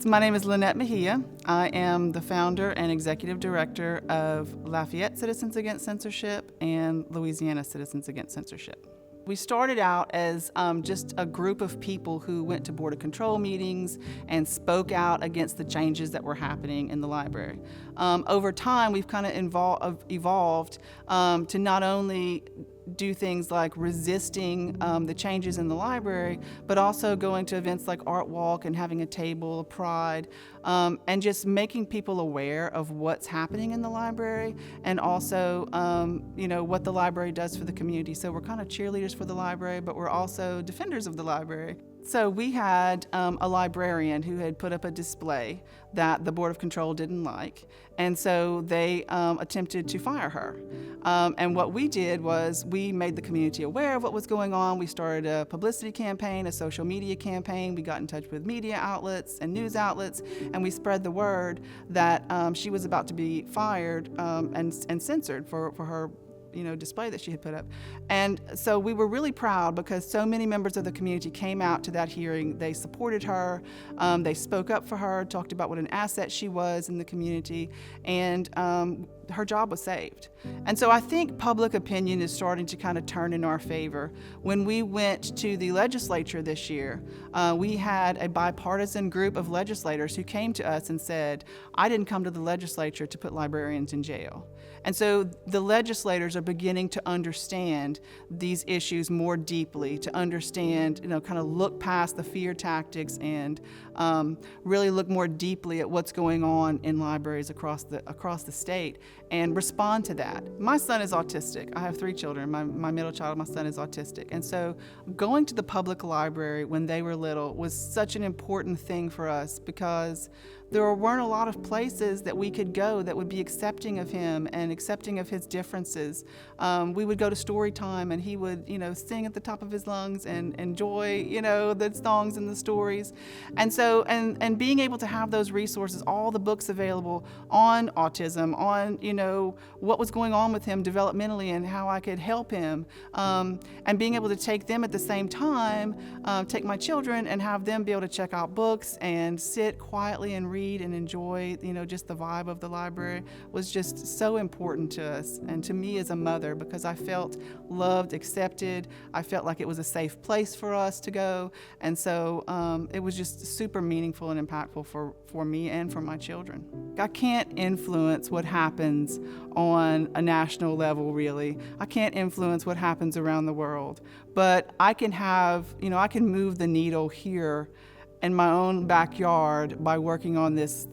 My name is Lynette Mejía. I am the founder and executive director of Lafayette Citizens Against Censorship and Louisiana Citizens Against Censorship. We started out as just a group of people who went to Board of Control meetings and spoke out against the changes that were happening in the library. Over time, we've kind of evolved to not only do things like resisting the changes in the library, but also going to events like Art Walk and having a table of pride, and just making people aware of what's happening in the library, and also what the library does for the community. So we're kind of cheerleaders for the library, but we're also defenders of the library. So we had a librarian who had put up a display that the Board of Control didn't like, and so they attempted to fire her. And what we did was we made the community aware of what was going on. We started a publicity campaign, a social media campaign. We got in touch with media outlets and news outlets, and we spread the word that she was about to be fired and censored for her display that she had put up. And so we were really proud because so many members of the community came out to that hearing. They supported her, they spoke up for her, talked about what an asset she was in the community, and her job was saved. And so I think public opinion is starting to kind of turn in our favor. When we went to the legislature this year, we had a bipartisan group of legislators who came to us and said, I didn't come to the legislature to put librarians in jail. And so the legislators are beginning to understand these issues more deeply, to understand, kind of look past the fear tactics and really look more deeply at what's going on in libraries across the state and respond to that. My son is autistic. I have 3 children. My middle child, my son, is autistic. And so going to the public library when they were little was such an important thing for us because there weren't a lot of places that we could go that would be accepting of him and accepting of his differences. We would go to story time and he would, sing at the top of his lungs and enjoy, the songs and the stories. And so, and being able to have those resources, all the books available on autism, on, what was going on with him developmentally and how I could help him, and being able to take them at the same time, take my children and have them be able to check out books and sit quietly and read and enjoy, just the vibe of the library was just so important to us and to me as a mother because I felt loved, accepted. I felt like it was a safe place for us to go. And so it was just super meaningful and impactful for me and for my children. I can't influence what happens on a national level, really. I can't influence what happens around the world, but I can I can move the needle here in my own backyard by working on this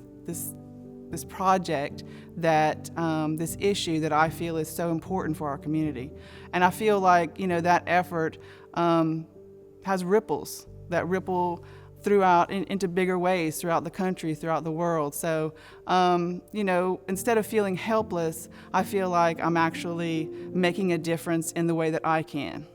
project this issue that I feel is so important for our community. And I feel like, that effort has ripples that ripple throughout into bigger ways throughout the country, throughout the world. So, instead of feeling helpless, I feel like I'm actually making a difference in the way that I can.